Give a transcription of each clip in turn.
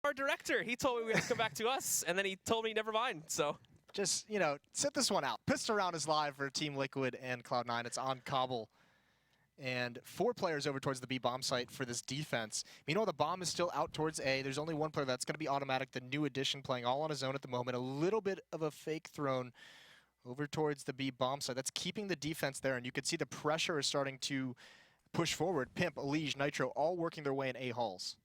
our director. He told me we had to come back to us, and then he told me never mind, so. Just, you know, sit this one out. Pistol round is live for Team Liquid and Cloud9. It's on Cobble. And 4 players over towards the B bomb site for this defense. Meanwhile, the bomb is still out towards A. There's only one player that's going to be autimatic, the new addition, playing all on his own at the moment. A little bit of a fake thrown over towards the B bomb site. That's keeping the defense there, and you can see the pressure is starting to push forward. Pimp, EliGE, Nitro, all working their way in A halls.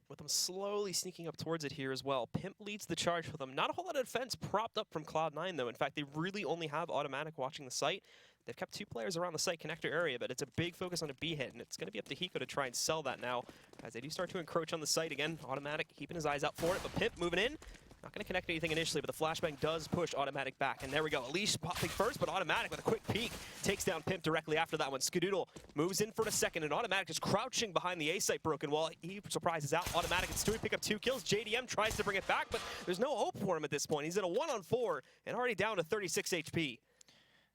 With them slowly sneaking up towards it here as well. Pimp leads the charge for them. Not a whole lot of defense propped up from Cloud9, though. In fact, they really only have autimatic watching the site. They've kept 2 players around the site connector area, but it's a big focus on a B hit, and it's going to be up to Hiko to try and sell that now, as they do start to encroach on the site again. Autimatic keeping his eyes out for it, but Pimp moving in. Not going to connect anything initially, but the flashbang does push autimatic back. And there we go. EliGE popping first, but autimatic with a quick peek takes down Pimp directly after that one. Skadoodle moves in for a second, and autimatic is crouching behind the A site broken wall. He surprises out. Autimatic and Stewie pick up 2 kills. JDM tries to bring it back, but there's no hope for him at this point. He's in a 1-on-4 and already down to 36 HP.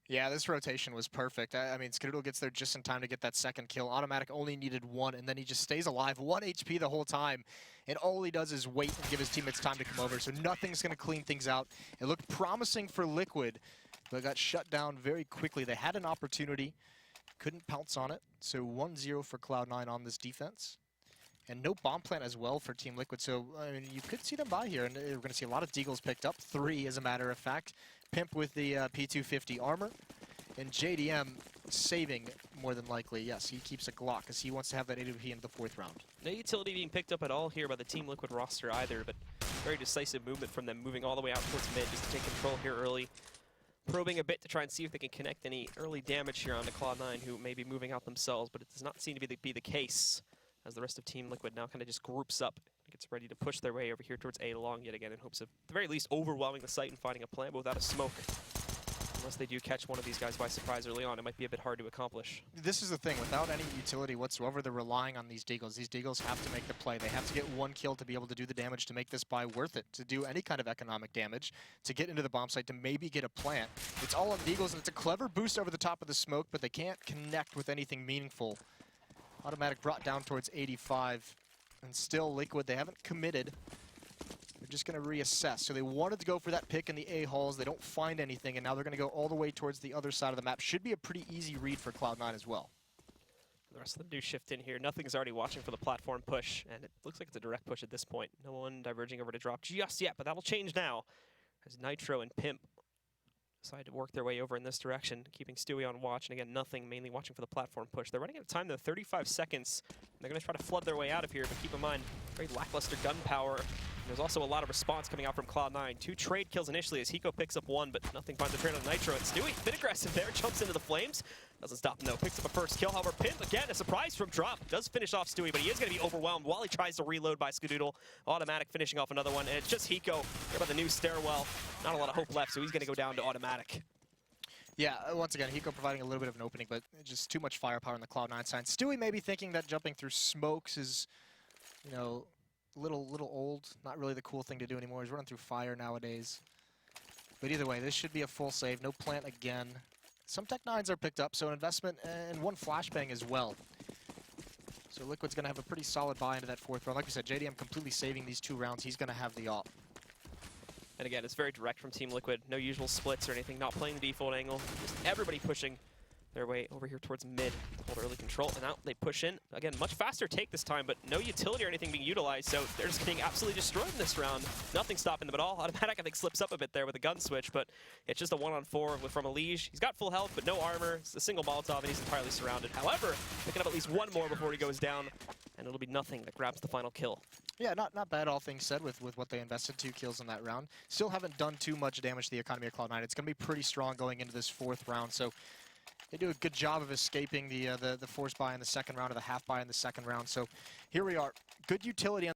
Yeah, this rotation was perfect. I mean, Skadoodle gets there just in time to get that second kill. Autimatic only needed 1, and then he just stays alive. 1 HP the whole time. And all he does is wait and give his teammates time to come over, so nothing's going to clean things out. It looked promising for Liquid, but got shut down very quickly. They had an opportunity, couldn't pounce on it. So 1-0 for Cloud9 on this defense. And no bomb plant as well for Team Liquid, so I mean, you could see them by here, and we're going to see a lot of deagles picked up. 3, as a matter of fact. Pimp with the P250 armor, and JDM saving more than likely. Yes, he keeps a Glock because he wants to have that AWP in the 4th round. No utility being picked up at all here by the Team Liquid roster either, but very decisive movement from them, moving all the way out towards mid just to take control here early. Probing a bit to try and see if they can connect any early damage here onto Cloud9, who may be moving out themselves, but it does not seem to be the case, as the rest of Team Liquid now kind of just groups up and gets ready to push their way over here towards A long yet again in hopes of, at the very least, overwhelming the site and finding a plant, but without a smoke. Unless they do catch one of these guys by surprise early on, it might be a bit hard to accomplish. This is the thing, without any utility whatsoever, they're relying on these deagles. These deagles have to make the play. They have to get 1 kill to be able to do the damage to make this buy worth it, to do any kind of economic damage, to get into the bomb site, to maybe get a plant. It's all on deagles, and it's a clever boost over the top of the smoke, but they can't connect with anything meaningful. Autimatic brought down towards 85, and still Liquid, they haven't committed. They're just going to reassess. So they wanted to go for that pick in the A halls. They don't find anything, and now they're going to go all the way towards the other side of the map. Should be a pretty easy read for Cloud9 as well. The rest of them do shift in here. Nothing's already watching for the platform push, and it looks like it's a direct push at this point. No one diverging over to drop just yet, but that'll change now as Nitro and Pimp decide to work their way over in this direction, keeping Stewie on watch, and again, nothing, mainly watching for the platform push. They're running out of time, though, 35 seconds. They're going to try to flood their way out of here, but keep in mind, very lackluster gun power. There's also a lot of response coming out from Cloud9. 2 trade kills initially as Hiko picks up 1, but nothing finds a trade on Nitro. And Stewie, a bit aggressive there, jumps into the flames. Doesn't stop him though, picks up a first kill. However, Pimp, again, a surprise from drop. Does finish off Stewie, but he is going to be overwhelmed while he tries to reload by Skadoodle. Autimatic finishing off another one, and it's just Hiko here by the new stairwell. Not a lot of hope left, so he's going to go down to autimatic. Yeah, once again, Hiko providing a little bit of an opening, but just too much firepower on the Cloud9 side. Stewie may be thinking that jumping through smokes is, you know, little old, not really the cool thing to do anymore. He's running through fire nowadays. But either way, this should be a full save. No plant again. Some Tech 9s are picked up, so an investment and 1 flashbang as well. So Liquid's going to have a pretty solid buy into that 4th round. Like we said, JDM completely saving these 2 rounds. He's going to have the op. And again, it's very direct from Team Liquid. No usual splits or anything, not playing the default angle. Just everybody pushing their way over here towards mid to hold early control, and out they push in. Again, much faster take this time, but no utility or anything being utilized, so they're just getting absolutely destroyed in this round. Nothing stopping them at all. Autimatic, I think, slips up a bit there with a gun switch, but it's just a 1-on-4 from EliGE. He's got full health, but no armor. It's a single Molotov, and he's entirely surrounded. However, picking up at least 1 more before he goes down, and it'll be nothing that grabs the final kill. Yeah, not bad, all things said, with what they invested. 2 kills in that round. Still haven't done too much damage to the economy of Cloud9. It's going to be pretty strong going into this 4th round, so they do a good job of escaping the force buy in the 2nd round or the half buy in the 2nd round. So here we are. Good utility.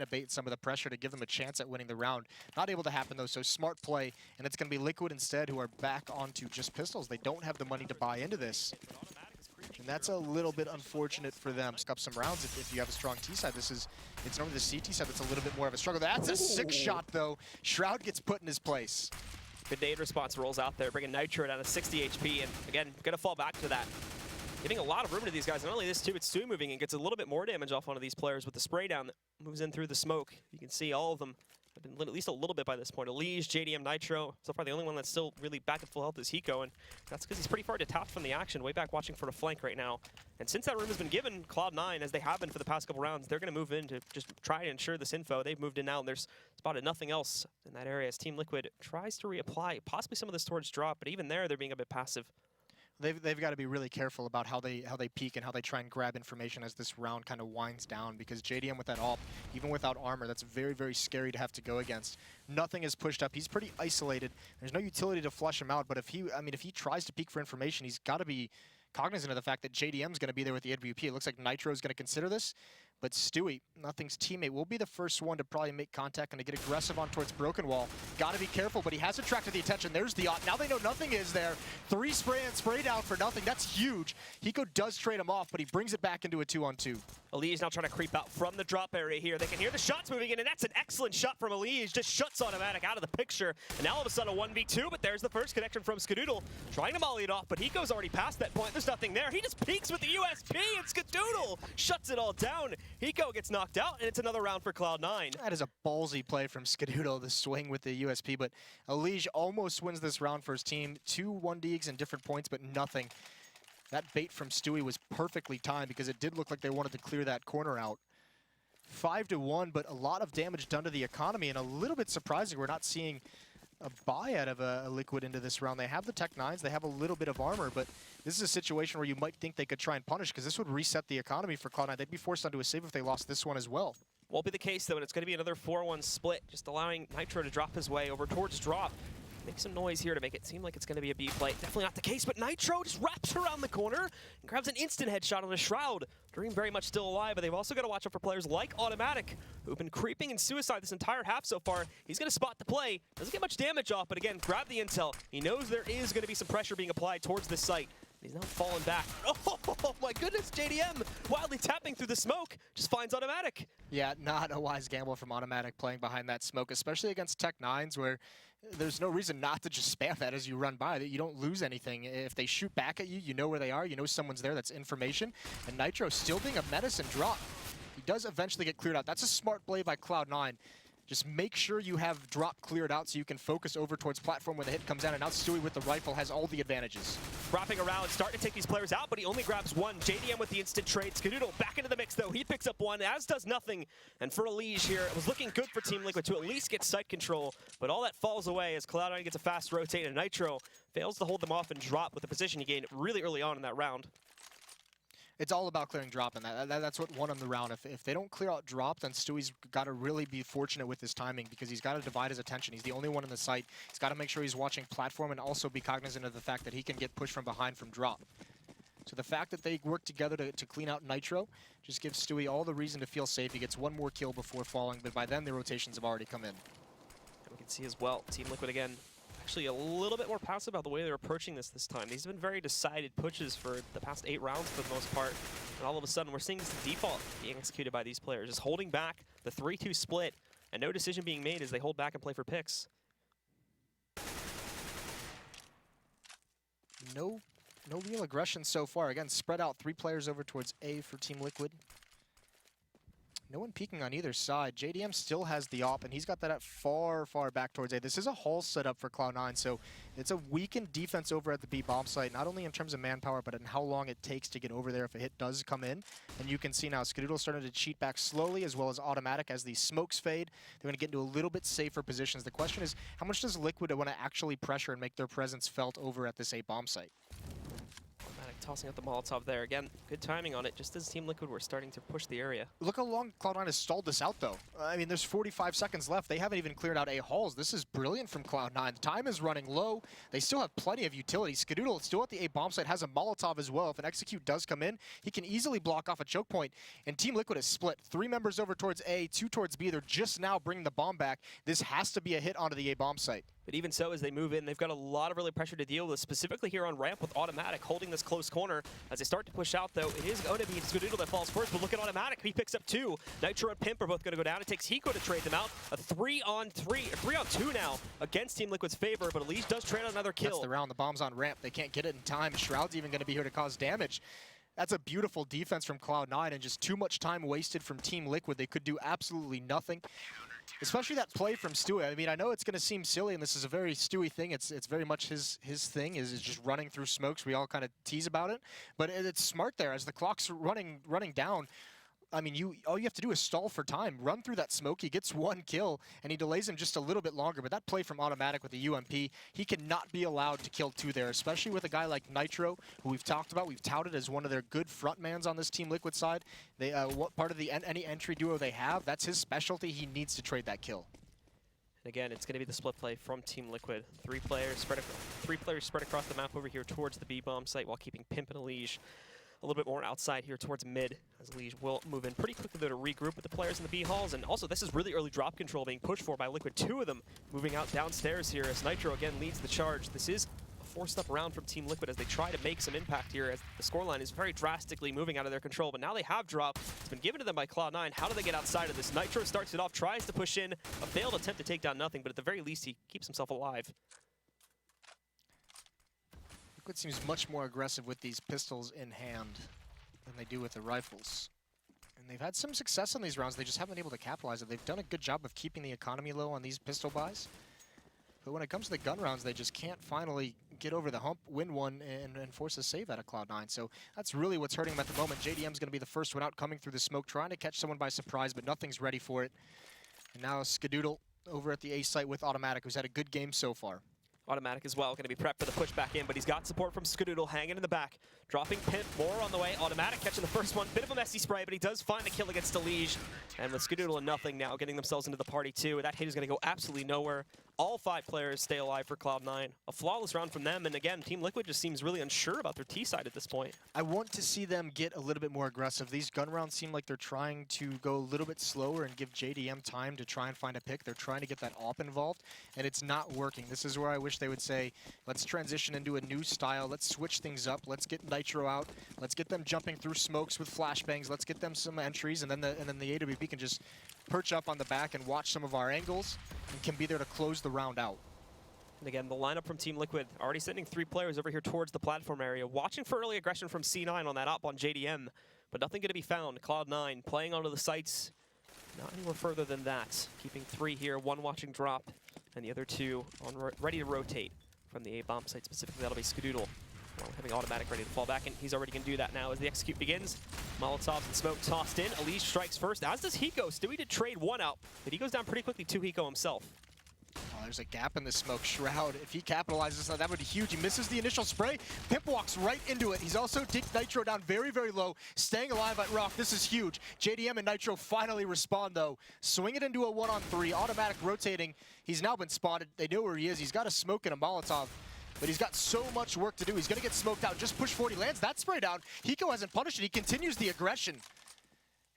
to bait some of the pressure to give them a chance at winning the round. Not able to happen though, so smart play, and it's going to be Liquid instead who are back onto just pistols. They don't have the money to buy into this. And that's a little bit unfortunate for them. Scup some rounds if you have a strong T side. It's normally the CT side that's a little bit more of a struggle. That's a sick shot though. Shroud gets put in his place. Good nade response rolls out there, bringing Nitro down to 60 HP, and again, gonna fall back to that. Giving a lot of room to these guys. Not only this too, it's Stewie moving and gets a little bit more damage off one of these players with the spray down that moves in through the smoke. You can see all of them have been at least a little bit by this point. EliGE, JDM, Nitro. So far the only one that's still really back at full health is Hiko, and that's because he's pretty far detached from the action, way back watching for the flank right now. And since that room has been given, Cloud9, as they have been for the past couple rounds, they're going to move in to just try and ensure this info. They've moved in now, and there's spotted nothing else in that area as Team Liquid tries to reapply possibly some of this towards drop, but even there, they're being a bit passive. They've got to be really careful about how they peek and how they try and grab information as this round kind of winds down, because JDM with that AWP, even without armor, that's very, very scary to have to go against. Nothing is pushed up. He's pretty isolated. There's no utility to flush him out, but if he tries to peek for information, he's got to be cognizant of the fact that JDM's going to be there with the AWP. It looks like Nitro's going to consider this, but Stewie, Nothing's teammate, will be the first one to probably make contact and to get aggressive on towards Broken Wall. Got to be careful, but he has attracted the attention. There's the AWP. Now they know Nothing is there. 3 spray and spray down for Nothing. That's huge. Hiko does trade him off, but he brings it back into a 2-on-2. EliGE now trying to creep out from the drop area here. They can hear the shots moving in, and that's an excellent shot from EliGE. Just shuts autimatic out of the picture. And now all of a sudden a 1v2, but there's the first connection from Skadoodle. Trying to molly it off, but Hiko's already past that point. There's nothing there. He just peeks with the USP, and Skadoodle shuts it all down. Hiko gets knocked out, and it's another round for Cloud9. That is a ballsy play from Skadoodle, the swing with the USP, but EliGE almost wins this round for his team. 2 1Ds in different points, but nothing. That bait from Stewie was perfectly timed because it did look like they wanted to clear that corner out. 5-1, but a lot of damage done to the economy, and a little bit surprising we're not seeing a buy out of a Liquid into this round. They have the Tech 9s, they have a little bit of armor, but this is a situation where you might think they could try and punish, because this would reset the economy for Cloud9. They'd be forced onto a save if they lost this one as well. Won't be the case, though, and it's going to be another 4-1 split, just allowing Nitro to drop his way over towards drop. Make some noise here to make it seem like it's going to be a B play. Definitely not the case, but Nitro just wraps around the corner and grabs an instant headshot on a Shroud. Dream very much still alive, but they've also got to watch out for players like autimatic, who've been creeping in suicide this entire half so far. He's going to spot the play. Doesn't get much damage off, but again, grab the intel. He knows there is going to be some pressure being applied towards this site. He's now falling back. Oh my goodness, JDM wildly tapping through the smoke, just finds autimatic. Yeah, not a wise gamble from autimatic playing behind that smoke, especially against Tech 9s where there's no reason not to just spam that as you run by. That you don't lose anything. If they shoot back at you, you know where they are, you know someone's there, that's information. And Nitro still being a menace and drop. He does eventually get cleared out. That's a smart play by Cloud9. Just make sure you have drop cleared out so you can focus over towards platform when the hit comes down, and now Stewie with the rifle has all the advantages. Wrapping around, starting to take these players out, but he only grabs one. JDM with the instant trade. Skadoodle back into the mix, though. He picks up one, as does Nothing. And for EliGE here, it was looking good for Team Liquid to at least get site control, but all that falls away as Cloud9 gets a fast rotate, and Nitro fails to hold them off and drop with the position he gained really early on in that round. It's all about clearing drop, and that's what won him the round. If they don't clear out drop, then Stewie's got to really be fortunate with his timing, because he's got to divide his attention. He's the only one in the site. He's got to make sure he's watching platform and also be cognizant of the fact that he can get pushed from behind from drop. So the fact that they work together to clean out Nitro just gives Stewie all the reason to feel safe. He gets one more kill before falling, but by then the rotations have already come in. And we can see as well, Team Liquid again, actually a little bit more passive about the way they're approaching this time. These have been very decided pushes for the past 8 rounds for the most part. And all of a sudden, we're seeing this default being executed by these players, just holding back the 3-2 split, and no decision being made as they hold back and play for picks. No real aggression so far. Again, spread out 3 players over towards A for Team Liquid. No one peeking on either side. JDM still has the AWP, and he's got that at far back towards A. This is a Hall setup for Cloud9, so it's a weakened defense over at the B bomb site, not only in terms of manpower, but in how long it takes to get over there if a hit does come in. And you can see now Skadoodle starting to cheat back slowly, as well as autimatic as the smokes fade. They're going to get into a little bit safer positions. The question is, how much does Liquid want to actually pressure and make their presence felt over at this A bomb site? tossing out the Molotov there. Again, good timing on it, just as Team Liquid were starting to push the area. Look how long Cloud9 has stalled this out, though. I mean, there's 45 seconds left. They haven't even cleared out A halls. This is brilliant from Cloud9. The time is running low. They still have plenty of utility. Skadoodle still at the A bomb site, has a Molotov as well. If an execute does come in, he can easily block off a choke point. And Team Liquid is split. 3 members over towards A, 2 towards B. They're just now bringing the bomb back. This has to be a hit onto the A bomb site. But even so, as they move in, they've got a lot of really pressure to deal with, specifically here on ramp with autimatic holding this close corner. As they start to push out, though, it is going to be Skadoodle that falls first, but look at autimatic. He picks up 2. Nitro and Pimp are both going to go down. It takes Hiko to trade them out. A 3-on-2 now against Team Liquid's favor, but EliGE does trade out another kill. That's the round. The bomb's on ramp. They can't get it in time. Shroud's even going to be here to cause damage. That's a beautiful defense from Cloud9 and just too much time wasted from Team Liquid. They could do absolutely nothing. Especially that play from Stewie. I mean, I know it's going to seem silly, and this is a very Stewie thing. It's very much his thing, is just running through smokes. We all kind of tease about it. But it's smart there. As the clock's running down, I mean, all you have to do is stall for time. Run through that smoke. He gets 1 kill, and he delays him just a little bit longer. But that play from autimatic with the UMP, he cannot be allowed to kill 2 there, especially with a guy like Nitro, who we've talked about. We've touted as one of their good frontmans on this Team Liquid side. They what part of the any entry duo they have, that's his specialty. He needs to trade that kill. And again, it's going to be the split play from Team Liquid. 3 players spread across the map over here towards the B bomb site, while keeping Pimp and EliGE a little bit more outside here towards mid, as EliGE will move in pretty quickly though to regroup with the players in the B halls. And also, this is really early drop control being pushed for by Liquid. 2 of them moving out downstairs here as Nitro again leads the charge. This is a forced up round from Team Liquid as they try to make some impact here, as the scoreline is very drastically moving out of their control. But now they have drop. It's been given to them by Cloud9. How do they get outside of this? Nitro starts it off, tries to push in. A failed attempt to take down nothing, but at the very least, he keeps himself alive. Liquid seems much more aggressive with these pistols in hand than they do with the rifles. And they've had some success on these rounds. They just haven't been able to capitalize it. They've done a good job of keeping the economy low on these pistol buys. But when it comes to the gun rounds, they just can't finally get over the hump, win one, and force a save out of Cloud9. So that's really what's hurting them at the moment. JDM's going to be the first one out, coming through the smoke, trying to catch someone by surprise, but nothing's ready for it. And now Skadoodle over at the A site with autimatic, who's had a good game so far. autimatic as well, going to be prepped for the push back in, but he's got support from Skadoodle hanging in the back. Dropping Pimp, more on the way. autimatic catching the first one. Bit of a messy spray, but he does find a kill against EliGE. And with Skadoodle and nothing now, getting themselves into the party too. That hit is going to go absolutely nowhere. All 5 players stay alive for Cloud9. A flawless round from them, and again, Team Liquid just seems really unsure about their T side at this point. I want to see them get a little bit more aggressive. These gun rounds seem like they're trying to go a little bit slower and give JDM time to try and find a pick. They're trying to get that AWP involved, and it's not working. This is where I wish they would say, let's transition into a new style. Let's switch things up. Let's get Nitro out. Let's get them jumping through smokes with flashbangs. Let's get them some entries, and then the AWP can just perch up on the back and watch some of our angles and can be there to close the round out. And again, the lineup from Team Liquid already sending 3 players over here towards the platform area, watching for early aggression from C9 on that op on JDM, but nothing going to be found. Cloud9 playing onto the sites, not anywhere further than that. Keeping 3 here, 1 watching drop, and the other 2 on ready to rotate from the A bomb site. Specifically, that'll be Skadoodle. Well, having autimatic ready to fall back, and he's already going to do that now as the execute begins. Molotovs and smoke tossed in. EliGE strikes first, as does Hiko. Stewie did trade 1 out, but he goes down pretty quickly to Hiko himself. Oh, there's a gap in the smoke. Shroud, if he capitalizes on that, would be huge. He misses the initial spray. Pimp walks right into it. He's also digged Nitro down very, very low, staying alive at Rock. This is huge. JDM and Nitro finally respond, though. Swing it into a 1-on-3. autimatic rotating. He's now been spotted. They know where he is. He's got a smoke and a Molotov, but he's got so much work to do. He's going to get smoked out. Just push 40. Lands that spray down. Hiko hasn't punished it. He continues the aggression.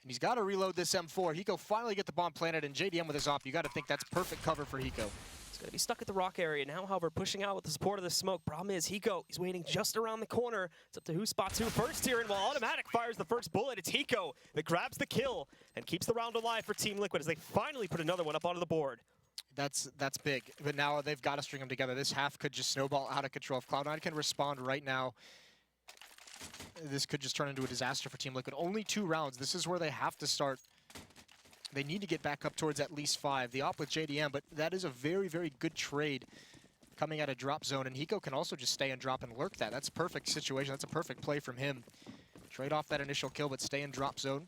And he's got to reload this M4. Hiko finally get the bomb planted, and JDM with his op. You got to think that's perfect cover for Hiko. He's going to be stuck at the rock area now, however, pushing out with the support of the smoke. Problem is, Hiko, he's waiting just around the corner. It's up to who spots who first here, and while autimatic fires the first bullet, it's Hiko that grabs the kill and keeps the round alive for Team Liquid as they finally put another one up onto the board. That's big, but now they've got to string them together. This half could just snowball out of control. If Cloud9 can respond right now, this could just turn into a disaster for Team Liquid. Only 2 rounds. This is where they have to start. They need to get back up towards at least 5. The op with JDM, but that is a very, very good trade coming out of drop zone, and Hiko can also just stay and drop and lurk that. That's a perfect situation. That's a perfect play from him. Trade off that initial kill, but stay in drop zone.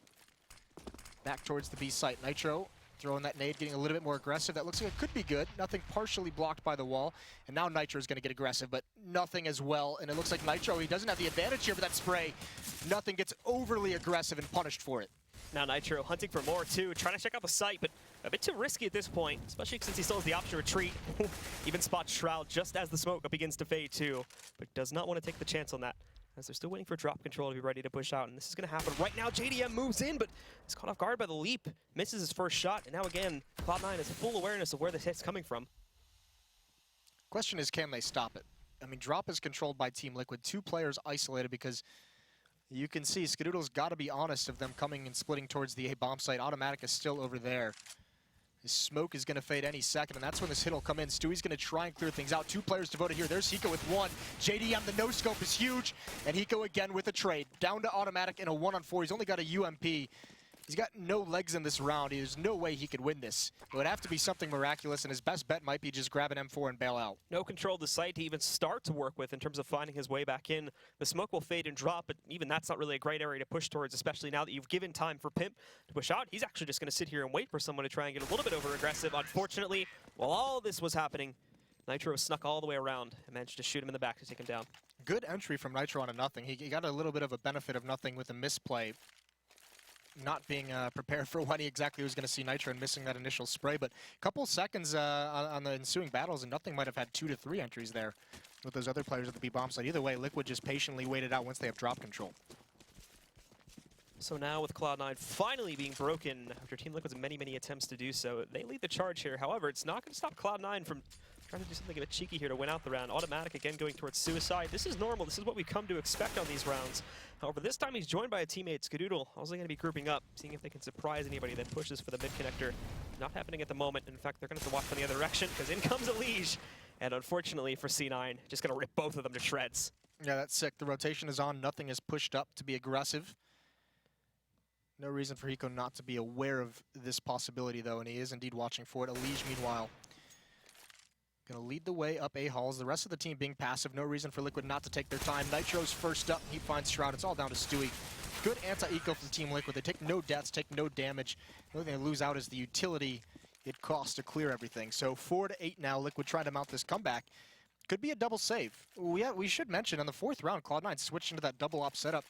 Back towards the B site. Nitro Throwing that nade, getting a little bit more aggressive. That looks like it could be good. Nothing partially blocked by the wall. And now Nitro is going to get aggressive, but nothing as well. And it looks like Nitro, he doesn't have the advantage here with that spray. Nothing gets overly aggressive and punished for it. Now Nitro hunting for more too, trying to check out the site, but a bit too risky at this point, especially since he still has the option to retreat. Even spots Shroud just as the smoke begins to fade too, but does not want to take the chance on that, as they're still waiting for drop control to be ready to push out, and this is going to happen right now. JDM moves in, but is caught off guard by the leap, misses his first shot, and now again, Cloud9 has full awareness of where this hit's coming from. Question is, can they stop it? I mean, drop is controlled by Team Liquid. 2 players isolated because you can see Skadoodle's got to be honest of them coming and splitting towards the A bomb site. Autimatic is still over there. His smoke is going to fade any second, and that's when this hit will come in. Stewie's going to try and clear things out. 2 players devoted here. There's Hiko with 1. JDM, the no-scope is huge, and Hiko again with a trade. Down to Autimatic in a 1-on-4. He's only got a UMP. He's got no legs in this round. There's no way he could win this. It would have to be something miraculous, and his best bet might be just grab an M4 and bail out. No control of the site to even start to work with in terms of finding his way back in. The smoke will fade and drop, but even that's not really a great area to push towards, especially now that you've given time for Pimp to push out. He's actually just going to sit here and wait for someone to try and get a little bit over-aggressive. Unfortunately, while all this was happening, Nitro snuck all the way around and managed to shoot him in the back to take him down. Good entry from Nitro on a nothing. He got a little bit of a benefit of nothing with a misplay. Not being prepared for when he exactly was going to see Nitro and missing that initial spray, but a couple seconds on the ensuing battles, and nothing might have had 2 to 3 entries there with those other players at the B bomb site. Either way, Liquid just patiently waited out once they have drop control. So now with Cloud9 finally being broken after Team Liquid's many, many attempts to do so, they lead the charge here. However, it's not going to stop Cloud9 from trying to do something a bit cheeky here to win out the round. Autimatic again going towards suicide. This is normal. This is what we've come to expect on these rounds. However, this time he's joined by a teammate, Skadoodle. Also going to be grouping up, seeing if they can surprise anybody that pushes for the mid connector. Not happening at the moment. In fact, they're going to have to watch from the other direction because in comes EliGE. And unfortunately for C9, just going to rip both of them to shreds. Yeah, that's sick. The rotation is on. Nothing is pushed up to be aggressive. No reason for Hiko not to be aware of this possibility, though, and he is indeed watching for it. EliGE, meanwhile, going to lead the way up A halls. The rest of the team being passive. No reason for Liquid not to take their time. Nitro's first up. He finds Shroud. It's all down to Stewie. Good anti-eco from Team Liquid. They take no deaths, take no damage. The only thing they lose out is the utility it costs to clear everything. So 4 to 8 now. Liquid trying to mount this comeback. Could be a double save. We should mention, in the 4th round, Cloud9 switched into that double op setup.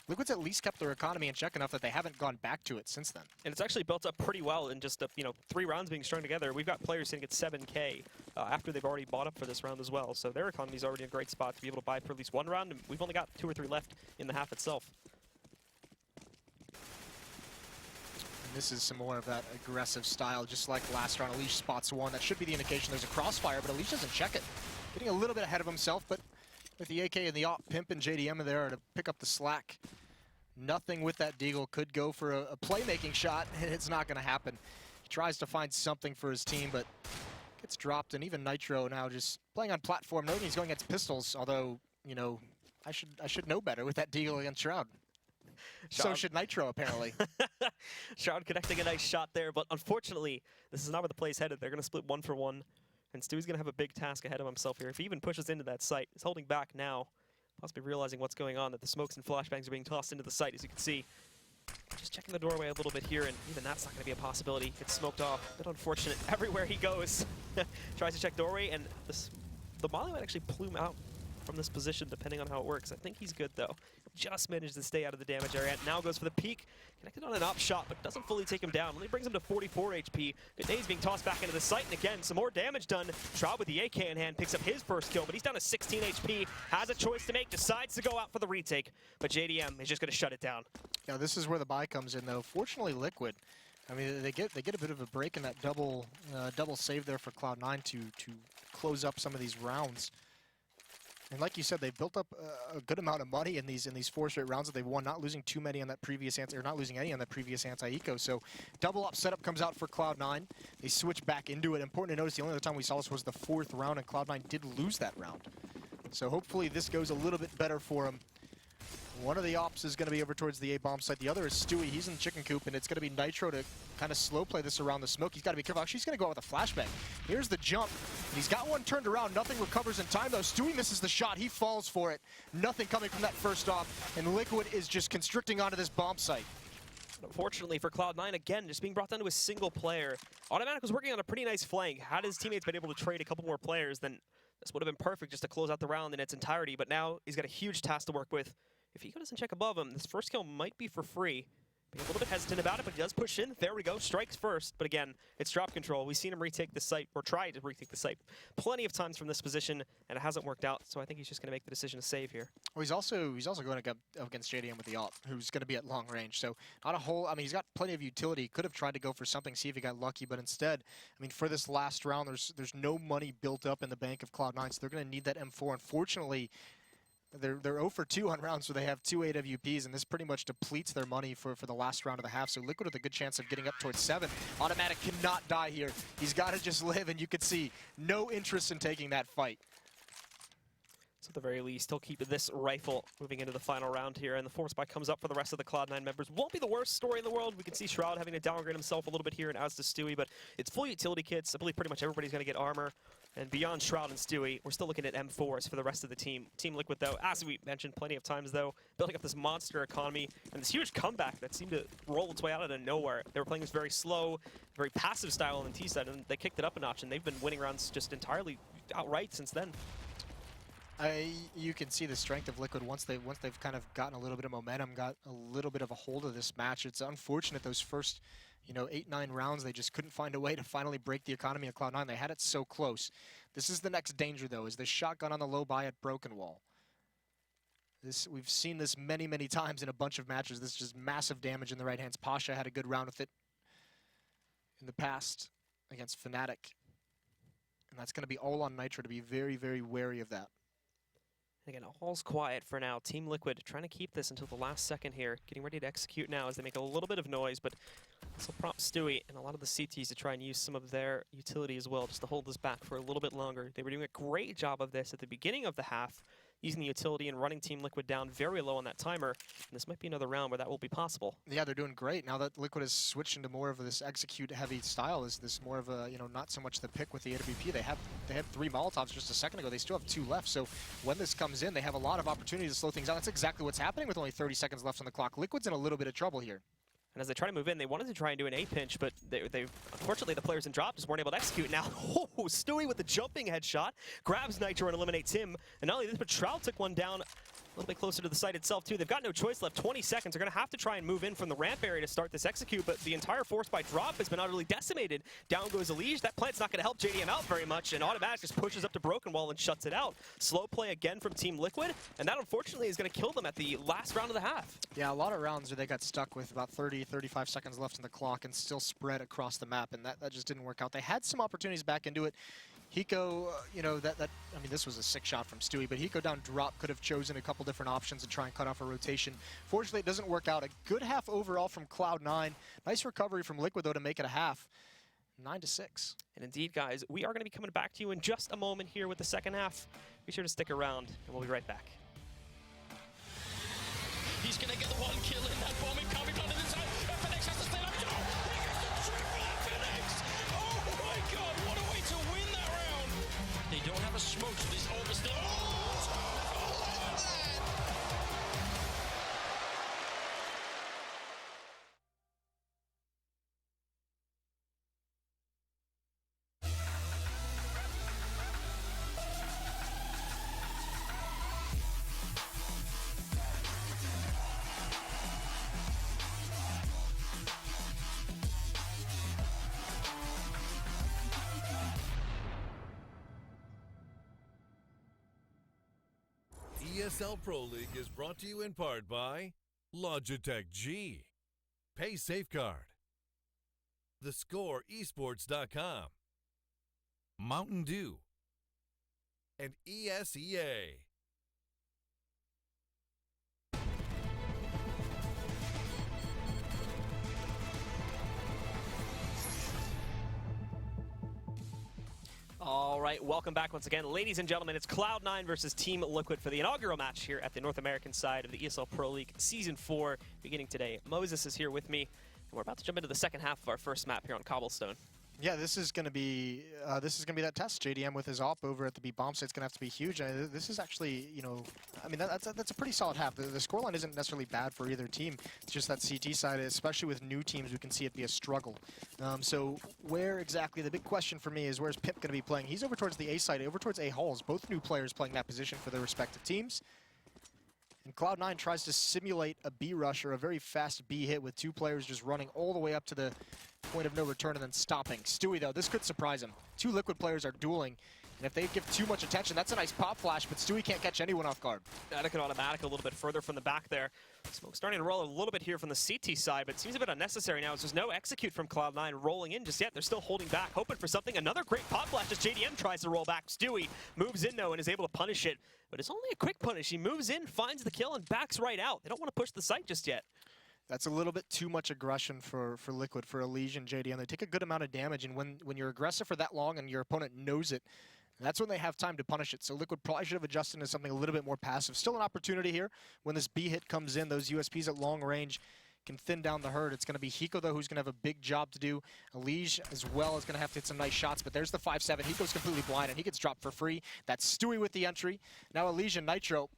Liquid's at least kept their economy in check enough that they haven't gone back to it since then. And it's actually built up pretty well in just 3 rounds being strung together. We've got players sitting at 7K after they've already bought up for this round as well. So their economy's already in a great spot to be able to buy for at least 1 round, and we've only got 2 or 3 left in the half itself. And this is some more of that aggressive style, just like last round. EliGE spots 1. That should be the indication there's a crossfire, but EliGE doesn't check it. Getting a little bit ahead of himself, but with the AK and the op, Pimp and JDM are there to pick up the slack. Nothing with that deagle. Could go for a playmaking shot, and it's not going to happen. He tries to find something for his team, but gets dropped, and even Nitro now just playing on platform, knowing he's going against pistols, although, you know, I should know better with that deagle against Shroud. So should Nitro, apparently. Shroud connecting a nice shot there, but unfortunately, this is not where the play's headed. They're going to split 1 for 1. And Stewie's going to have a big task ahead of himself here. If he even pushes into that site, he's holding back now, possibly realizing what's going on, that the smokes and flashbangs are being tossed into the site, as you can see. Just checking the doorway a little bit here, and even that's not going to be a possibility. Gets smoked off. A bit unfortunate. Everywhere he goes, tries to check doorway, and the molly might actually plume out from this position, depending on how it works. I think he's good, though. Just managed to stay out of the damage area. Now goes for the peek. Connected on an op shot, but doesn't fully take him down. Only brings him to 44 HP. Good days being tossed back into the site, and again, some more damage done. Shroud with the AK in hand picks up his first kill, but he's down to 16 HP. Has a choice to make, decides to go out for the retake, but JDM is just going to shut it down. Yeah, this is where the buy comes in, though. Fortunately, Liquid, I mean, they get a bit of a break in that double save there for Cloud9 to close up some of these rounds. And like you said, they've built up a good amount of money in these 4 straight rounds that they've won, not losing too many on that previous or not losing any on that previous anti-eco. So double up setup comes out for Cloud9. They switch back into it. Important to notice, the only other time we saw this was the 4th round, and Cloud9 did lose that round. So hopefully this goes a little bit better for them. One of the ops is going to be over towards the A bomb site. The other is Stewie. He's in the chicken coop, and it's going to be Nitro to kind of slow play this around the smoke. He's got to be careful. Actually, he's going to go out with a flashbang. Here's the jump. He's got one turned around. Nothing recovers in time, though. Stewie misses the shot. He falls for it. Nothing coming from that first off, and Liquid is just constricting onto this bomb site. Unfortunately for Cloud9, again, just being brought down to a single player. autimatic was working on a pretty nice flank. Had his teammates been able to trade a couple more players, then this would have been perfect just to close out the round in its entirety. But now he's got a huge task to work with. If Hiko doesn't check above him, this first kill might be for free. Being a little bit hesitant about it, but he does push in. There we go. Strikes first. But again, it's drop control. We've seen him retake the site, or try to retake the site, plenty of times from this position, and it hasn't worked out. So I think he's just going to make the decision to save here. Well, he's also going up against JDM with the ult, who's going to be at long range. So not a whole. I mean, he's got plenty of utility. He could have tried to go for something, see if he got lucky, but instead, I mean, for this last round, there's no money built up in the bank of Cloud9, so they're going to need that M4. Unfortunately, they're 0 for 2 on rounds, so they have 2 AWPs, and this pretty much depletes their money for the last round of the half. So Liquid with a good chance of getting up towards 7. autimatic cannot die here. He's got to just live, and you could see no interest in taking that fight. So at the very least, he'll keep this rifle moving into the final round here, and the force buy comes up for the rest of the Cloud9 members. Won't be the worst story in the world. We can see Shroud having to downgrade himself a little bit here, and as does Stewie, but it's full utility kits. I believe pretty much everybody's going to get armor. And beyond Shroud and Stewie, we're still looking at M4s for the rest of the team. Team Liquid, though, as we mentioned plenty of times, though, building up this monster economy and this huge comeback that seemed to roll its way out of nowhere. They were playing this very slow, very passive style on the T side, and they kicked it up a notch, and they've been winning rounds just entirely outright since then. You can see the strength of Liquid once they've kind of gotten a little bit of momentum, got a little bit of a hold of this match. It's unfortunate those first, 8-9 rounds, they just couldn't find a way to finally break the economy of Cloud9. They had it so close. This is the next danger, though, is the shotgun on the low buy at Broken Wall. We've seen this many, many times in a bunch of matches. This is just massive damage in the right hands. Pasha had a good round with it in the past against Fnatic. And that's going to be all on Nitro to be very, very wary of that. Again, all's quiet for now. Team Liquid trying to keep this until the last second here. Getting ready to execute now as they make a little bit of noise, but this will prompt Stewie and a lot of the CTs to try and use some of their utility as well, just to hold this back for a little bit longer. They were doing a great job of this at the beginning of the half, using the utility and running Team Liquid down very low on that timer. And this might be another round where that will be possible. Yeah, they're doing great. Now that Liquid has switched into more of this execute-heavy style, is this more of a, not so much the pick with the AWP. They had 3 Molotovs just a second ago. They still have 2 left. So when this comes in, they have a lot of opportunity to slow things down. That's exactly what's happening with only 30 seconds left on the clock. Liquid's in a little bit of trouble here. And as they try to move in, they wanted to try and do an A-pinch, but they unfortunately, the players in drop just weren't able to execute. Now, Stewie with the jumping headshot, grabs Nitro and eliminates him. And not only this, but Shroud took one down a little bit closer to the site itself, too. They've got no choice left. 20 seconds. They're going to have to try and move in from the ramp area to start this execute, but the entire force by drop has been utterly decimated. Down goes EliGE. That plant's not going to help JDM out very much, and autimatic just pushes up to Broken Wall and shuts it out. Slow play again from Team Liquid, and that unfortunately is going to kill them at the last round of the half. Yeah, a lot of rounds where they got stuck with about 30, 35 seconds left on the clock and still spread across the map, and that just didn't work out. They had some opportunities back into it. Hiko, I mean, this was a sick shot from Stewie, but Hiko down drop could have chosen a couple different options and try and cut off a rotation. Fortunately, it doesn't work out. A good half overall from Cloud9. Nice recovery from Liquid, though, to make it a half. 9-6. And indeed, guys, we are going to be coming back to you in just a moment here with the second half. Be sure to stick around, and we'll be right back. He's going to get the one kill in that bomb. It can't be done in this zone. FNX has to stay up. He gets the triple FNX. Oh my god, what a way to win that round. They don't have a smoke, so this orb is still... ESL Pro League is brought to you in part by Logitech G, Pay Safeguard, TheScoreEsports.com, Mountain Dew, and ESEA. All right, welcome back once again. Ladies and gentlemen, it's Cloud9 versus Team Liquid for the inaugural match here at the North American side of the ESL Pro League Season 4, beginning today. Moses is here with me, and we're about to jump into the second half of our first map here on Cobblestone. Yeah, this is going to be that test. JDM with his op over at the B bomb site's going to have to be huge. This is actually, you know, I mean that's a pretty solid half. The scoreline isn't necessarily bad for either team. It's just that CT side, especially with new teams, we can see it be a struggle. So where exactly? The big question for me is where's Pimp going to be playing? He's over towards the A side, over towards A halls. Both new players playing that position for their respective teams. And Cloud9 tries to simulate a B rush or a very fast B hit with two players just running all the way up to the point of no return and then stopping. Stewie, though, this could surprise him. Two Liquid players are dueling, and if they give too much attention, that's a nice pop flash, but Stewie can't catch anyone off guard. Static and autimatic a little bit further from the back there. Smoke starting to roll a little bit here from the CT side, but it seems a bit unnecessary now as there's no execute from Cloud9 rolling in just yet. They're still holding back, hoping for something. Another great pop flash as JDM tries to roll back. Stewie moves in, though, and is able to punish it. But it's only a quick punish. He moves in, finds the kill, and backs right out. They don't want to push the site just yet. That's a little bit too much aggression for Liquid, for EliGE and JDM. They take a good amount of damage, and when you're aggressive for that long and your opponent knows it, that's when they have time to punish it. So Liquid probably should have adjusted into something a little bit more passive. Still an opportunity here. When this B hit comes in, those USPs at long range can thin down the herd. It's going to be Hiko, though, who's going to have a big job to do. EliGE, as well, is going to have to hit some nice shots, but there's the 5-7. Hiko's completely blind, and he gets dropped for free. That's Stewie with the entry. Now EliGE and Nitro,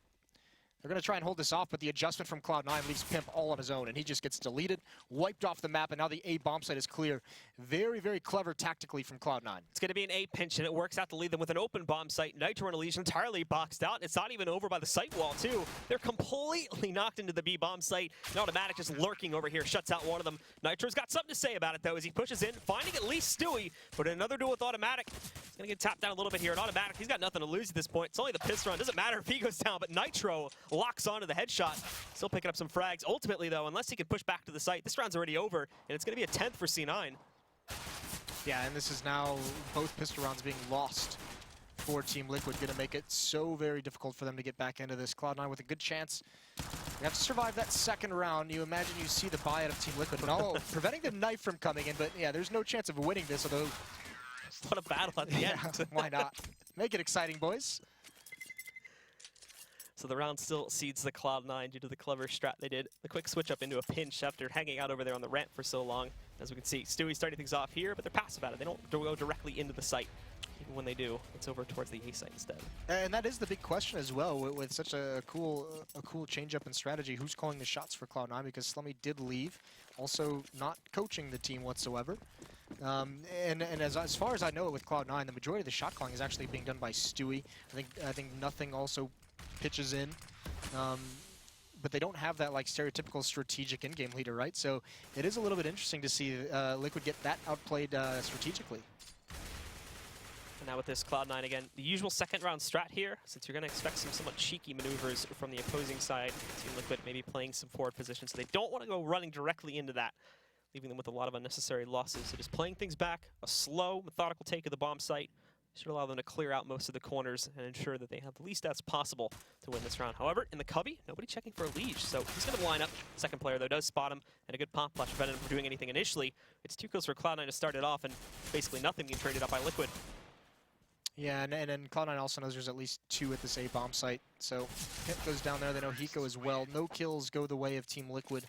they're going to try and hold this off, but the adjustment from Cloud9 leaves Pimp all on his own, and he just gets deleted, wiped off the map, and now the A bomb site is clear. Very, very clever tactically from Cloud9. It's going to be an A pinch, and it works out to lead them with an open bomb site. Nitro and EliGE entirely boxed out. It's not even over by the site wall, too. They're completely knocked into the B bomb site. And autimatic just lurking over here, shuts out one of them. Nitro's got something to say about it, though, as he pushes in, finding at least Stewie, but another duel with autimatic. He's going to get tapped down a little bit here, and autimatic, he's got nothing to lose at this point. It's only the pistol run. Doesn't matter if he goes down, but Nitro locks onto the headshot. Still picking up some frags. Ultimately, though, unless he can push back to the site, this round's already over, and it's going to be a 10th for C9. Yeah, and this is now both pistol rounds being lost for Team Liquid. Going to make it so very difficult for them to get back into this. Cloud9 with a good chance. You have to survive that second round. You imagine you see the buy out of Team Liquid, but all preventing the knife from coming in. But yeah, there's no chance of winning this, although... What a battle at the yeah, end. why not? Make it exciting, boys. So the round still cedes the Cloud9 due to the clever strat they did. The quick switch up into a pinch after hanging out over there on the ramp for so long. As we can see, Stewie's starting things off here, but they're passive at it. They don't go directly into the site. Even when they do, it's over towards the A site instead. And that is the big question as well, with such a cool change-up in strategy. Who's calling the shots for Cloud9? Because Slummy did leave, also not coaching the team whatsoever. And as far as I know it with Cloud9, the majority of the shot calling is actually being done by Stewie. I think Nothing also pitches in. But they don't have that like stereotypical strategic in-game leader, right? So it is a little bit interesting to see Liquid get that outplayed strategically. And now with this Cloud9 again, the usual second round strat here, since you're going to expect some somewhat cheeky maneuvers from the opposing side. Team Liquid maybe playing some forward position, so they don't want to go running directly into that, leaving them with a lot of unnecessary losses. So just playing things back, a slow, methodical take of the bomb site should allow them to clear out most of the corners and ensure that they have the least deaths possible to win this round. However, in the cubby, nobody checking for EliGE, so he's going to line up. Second player, though, does spot him, and a good pop flash prevented him from doing anything initially. It's 2 kills for Cloud9 to start it off, and basically nothing being traded up by Liquid. Yeah, and then Cloud9 also knows there's at least 2 at this A bomb site. So Pimp goes down there. They know Hiko as well. No kills go the way of Team Liquid.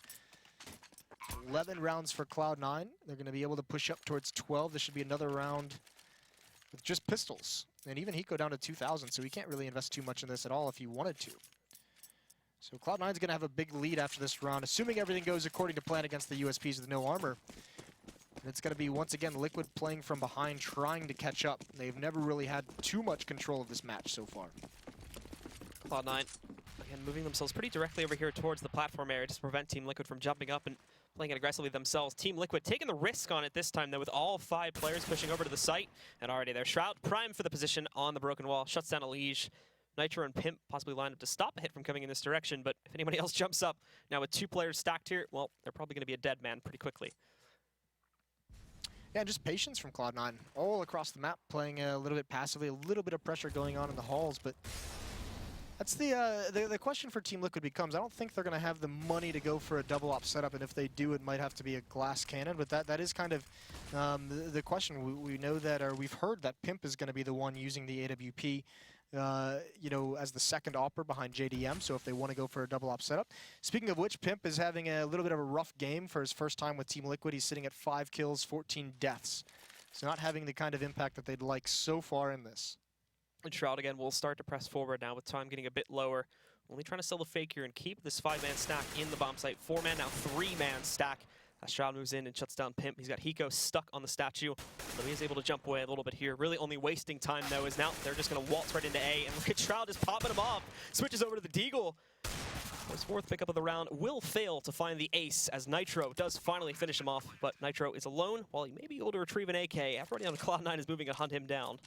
11 rounds for Cloud9. They're going to be able to push up towards 12. This should be another round with just pistols. And even Hiko down to 2,000, so he can't really invest too much in this at all if he wanted to. So Cloud9's going to have a big lead after this round, assuming everything goes according to plan against the USPs with no armor. And it's going to be, once again, Liquid playing from behind, trying to catch up. They've never really had too much control of this match so far. Cloud9, again, moving themselves pretty directly over here towards the platform area to prevent Team Liquid from jumping up and playing it aggressively themselves. Team Liquid taking the risk on it this time, though, with all 5 players pushing over to the site. And already their Shroud prime for the position on the broken wall. Shuts down EliGE. Nitro and Pimp possibly lined up to stop a hit from coming in this direction, but if anybody else jumps up, now with 2 players stacked here, well, they're probably going to be a dead man pretty quickly. Yeah, just patience from Cloud9 all across the map, playing a little bit passively, a little bit of pressure going on in the halls, but that's the question for Team Liquid becomes, I don't think they're going to have the money to go for a double op setup, and if they do, it might have to be a glass cannon, but that is kind of the question. We know that, or we've heard that Pimp is going to be the one using the AWP, you know, as the second opper behind JDM, so if they want to go for a double op setup. Speaking of which, Pimp is having a little bit of a rough game for his first time with Team Liquid. He's sitting at 5 kills, 14 deaths. It's not having the kind of impact that they'd like so far in this. And Shroud again will start to press forward now with time getting a bit lower. Only trying to sell the fake here and keep this 5-man stack in the bomb site. 4-man, now 3-man stack. As Shroud moves in and shuts down Pimp. He's got Hiko stuck on the statue, so he is able to jump away a little bit here. Really only wasting time, though, is now they're just going to waltz right into A. And look at Shroud just popping him off. Switches over to the Deagle. His fourth pickup of the round will fail to find the ace, as Nitro does finally finish him off. But Nitro is alone, while he may be able to retrieve an AK. Everybody on Cloud9 is moving to hunt him down.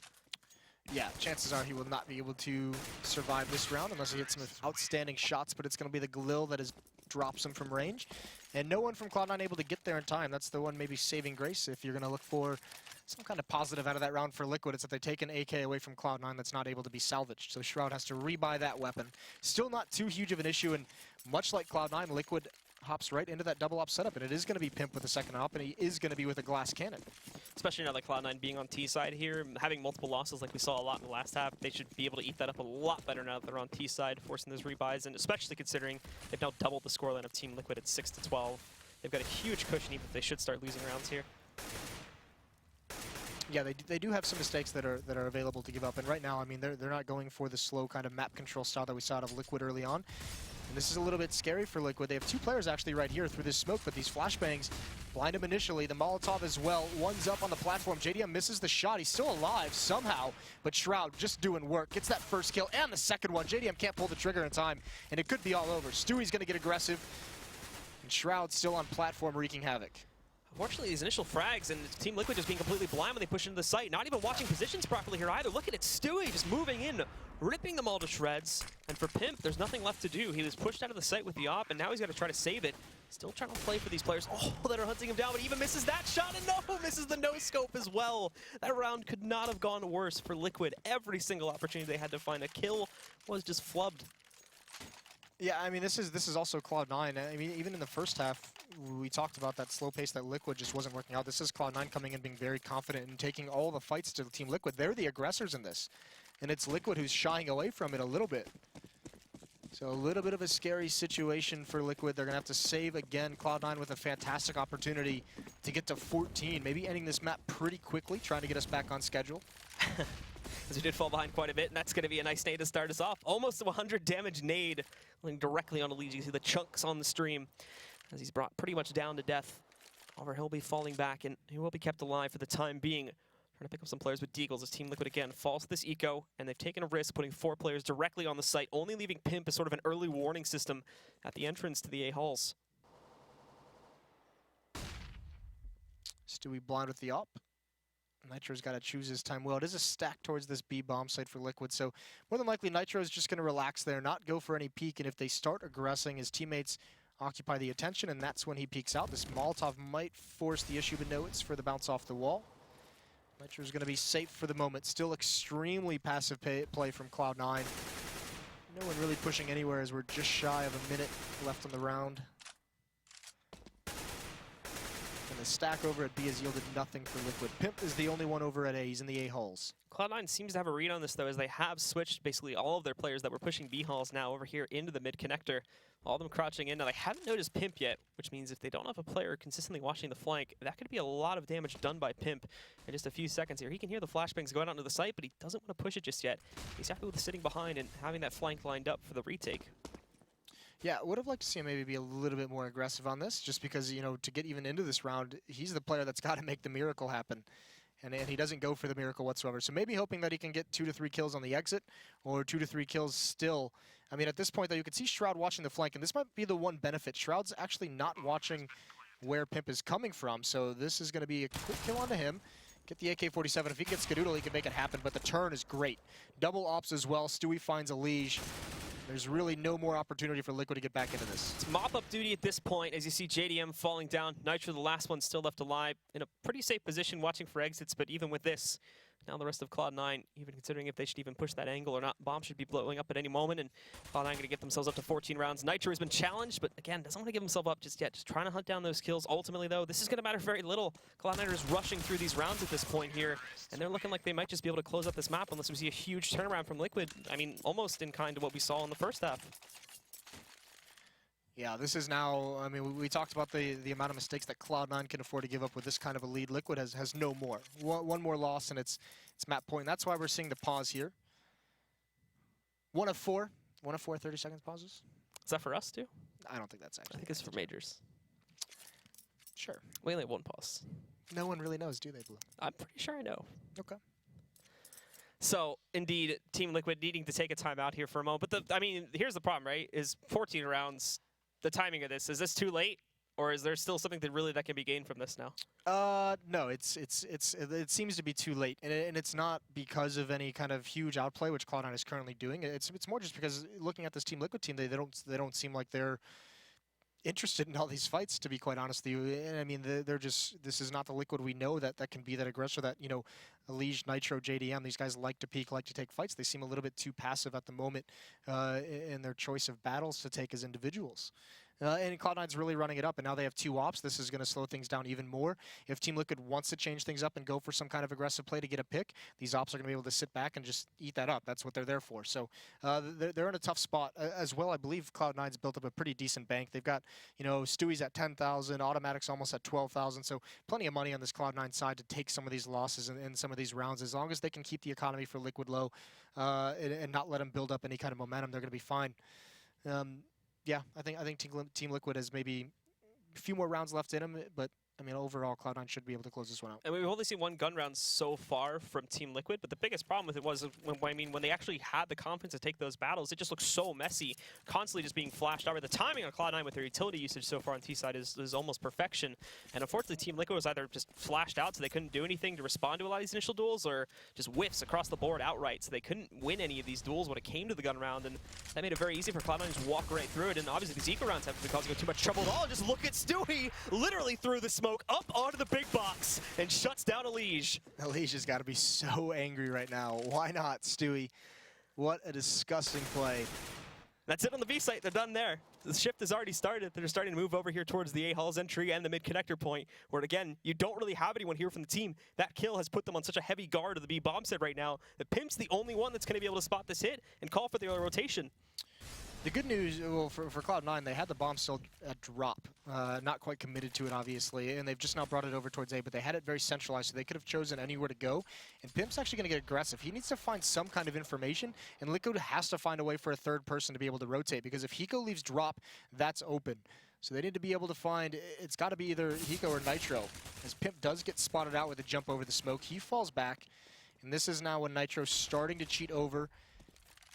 Yeah, chances are he will not be able to survive this round unless he hits some outstanding shots, but it's going to be the Galil that drops him from range. And no one from Cloud9 able to get there in time. That's the one maybe saving grace if you're going to look for some kind of positive out of that round for Liquid. It's that they take an AK away from Cloud9 that's not able to be salvaged. So Shroud has to rebuy that weapon. Still not too huge of an issue, and much like Cloud9, Liquid hops right into that double op setup, and it is going to be Pimp with a second op, and he is going to be with a glass cannon. Especially now that Cloud9 being on T side here, having multiple losses like we saw a lot in the last half, they should be able to eat that up a lot better now that they're on T side, forcing those rebuys, and especially considering they've now doubled the scoreline of Team Liquid at 6-12. They've got a huge cushion even if they should start losing rounds here. Yeah, they do have some mistakes that are available to give up, and right now, I mean, they're not going for the slow kind of map control style that we saw out of Liquid early on. And this is a little bit scary for Liquid. They have two players actually right here through this smoke, but these flashbangs blind him initially. The Molotov as well. One's up on the platform. JDM misses the shot. He's still alive somehow, but Shroud just doing work. Gets that first kill and the second one. JDM can't pull the trigger in time, and it could be all over. Stewie's going to get aggressive, and Shroud still on platform wreaking havoc. Unfortunately, these initial frags and Team Liquid just being completely blind when they push into the site. Not even watching positions properly here either. Look at it, Stewie just moving in, ripping them all to shreds. And for Pimp, there's nothing left to do. He was pushed out of the site with the op, and now he's got to try to save it. Still trying to play for these players that are hunting him down, but even misses that shot, and no, misses the no-scope as well. That round could not have gone worse for Liquid. Every single opportunity they had to find a kill was just flubbed. Yeah, I mean, this is also Cloud9. I mean, even in the first half, we talked about that slow pace that Liquid just wasn't working out. This is Cloud9 coming in being very confident and taking all the fights to Team Liquid. They're the aggressors in this, and it's Liquid who's shying away from it a little bit. So a little bit of a scary situation for Liquid. They're going to have to save again. Cloud9 with a fantastic opportunity to get to 14, maybe ending this map pretty quickly, trying to get us back on schedule. As we did fall behind quite a bit, and that's going to be a nice nade to start us off. Almost a 100 damage nade, landing directly on EliGE. You see the chunks on the stream as he's brought pretty much down to death. However, he'll be falling back, and he will be kept alive for the time being. Trying to pick up some players with deagles as Team Liquid again falls to this eco, and they've taken a risk putting 4 players directly on the site, only leaving Pimp as sort of an early warning system at the entrance to the A halls. Stewie blind with the op. Nitro's got to choose his time well. It is a stack towards this B bomb site for Liquid, so more than likely Nitro's just going to relax there, not go for any peek, and if they start aggressing, his teammates occupy the attention, and that's when he peeks out. This Molotov might force the issue, but no, it's for the bounce off the wall. Nitro's going to be safe for the moment. Still extremely passive play from Cloud9. No one really pushing anywhere as we're just shy of a minute left on the round. And the stack over at B has yielded nothing for Liquid. Pimp is the only one over at A. He's in the A halls. Cloud9 seems to have a read on this, though, as they have switched basically all of their players that were pushing B halls now over here into the mid connector. All of them crouching in. Now, they haven't noticed Pimp yet, which means if they don't have a player consistently watching the flank, that could be a lot of damage done by Pimp in just a few seconds here. He can hear the flashbangs going out into the site, but he doesn't want to push it just yet. He's happy with sitting behind and having that flank lined up for the retake. Yeah, I would have liked to see him maybe be a little bit more aggressive on this, just because, you know, to get even into this round, he's the player that's got to make the miracle happen. And he doesn't go for the miracle whatsoever. So maybe hoping that he can get 2 to 3 kills on the exit, or 2 to 3 kills still. I mean, at this point, though, you can see Shroud watching the flank, and this might be the one benefit. Shroud's actually not watching where Pimp is coming from, so this is going to be a quick kill onto him. Get the AK-47. If he gets Skadoodle, he can make it happen, but the turn is great. Double ops as well. Stewie finds EliGE. There's really no more opportunity for Liquid to get back into this. It's mop-up duty at this point as you see JDM falling down. Nitro, the last one, still left alive in a pretty safe position watching for exits, but even with this, now the rest of Cloud9, even considering if they should even push that angle or not, bomb should be blowing up at any moment, and Cloud9 going to get themselves up to 14 rounds. Nitro has been challenged, but again, doesn't want to give himself up just yet. Just trying to hunt down those kills. Ultimately, though, this is going to matter very little. Cloud9 is rushing through these rounds at this point here, and they're looking like they might just be able to close up this map unless we see a huge turnaround from Liquid. I mean, almost in kind of what we saw in the first half. Yeah, this is now, I mean, we talked about the amount of mistakes that Cloud9 can afford to give up with this kind of a lead. Liquid has no more. One more loss, and it's map point. And that's why we're seeing the pause here. 1 of 4. 1 of 4 30-second pauses. Is that for us too? I don't think that's I actually. think it's for majors. Sure. We only have 1 pause. No one really knows, do they, Blue? I'm pretty sure I know. Okay. So, indeed, Team Liquid needing to take a timeout here for a moment. But, I mean, here's the problem, right? Is 14 rounds, the timing of this, is this too late? Or is there still something that can be gained from this now? No, it seems to be too late, and it's not because of any kind of huge outplay, which Cloud9 is currently doing. It's more just because looking at this Team Liquid team, they don't seem like they're interested in all these fights, to be quite honest with you. And I mean, they're just, this is not the Liquid we know that can be that aggressor, that, you know, EliGE, Nitro, JDM, these guys like to peek, like to take fights. They seem a little bit too passive at the moment in their choice of battles to take as individuals. And Cloud9's really running it up, and now they have 2 ops. This is going to slow things down even more. If Team Liquid wants to change things up and go for some kind of aggressive play to get a pick, these ops are going to be able to sit back and just eat that up. That's what they're there for. So they're in a tough spot as well. I believe Cloud9's built up a pretty decent bank. They've got, you know, Stewie's at 10,000, Automatic's almost at 12,000. So plenty of money on this Cloud9 side to take some of these losses in some of these rounds. As long as they can keep the economy for Liquid low and not let them build up any kind of momentum, they're going to be fine. Yeah, I think Team Liquid has maybe a few more rounds left in them, but I mean, overall, Cloud9 should be able to close this one out. And we've only seen 1 gun round so far from Team Liquid, but the biggest problem with it was when they actually had the confidence to take those battles, it just looked so messy, constantly just being flashed over. The timing on Cloud9 with their utility usage so far on T-side is almost perfection. And unfortunately, Team Liquid was either just flashed out, so they couldn't do anything to respond to a lot of these initial duels, or just whiffs across the board outright, so they couldn't win any of these duels when it came to the gun round. And that made it very easy for Cloud9 to just walk right through it. And obviously, these eco rounds haven't been causing too much trouble at all. Just look at Stewie, literally through the smoke, up onto the big box and shuts down EliGE. EliGE has got to be so angry right now. Why not, Stewie? What a disgusting play. That's it on the B site. They're done there. The shift has already started. They're starting to move over here towards the A-Halls entry and the mid-connector point, where, again, you don't really have anyone here from the team. That kill has put them on such a heavy guard of the B bomb set right now that Pimp's the only one that's going to be able to spot this hit and call for the rotation. The good news, well, for Cloud9, they had the bomb still at drop. Not quite committed to it, obviously, and they've just now brought it over towards A, but they had it very centralized, so they could have chosen anywhere to go. And Pimp's actually going to get aggressive. He needs to find some kind of information, and Liquid has to find a way for a third person to be able to rotate, because if Hiko leaves drop, that's open. So they need to be able to find, it's got to be either Hiko or Nitro. As Pimp does get spotted out with a jump over the smoke, he falls back, and this is now when Nitro's starting to cheat over.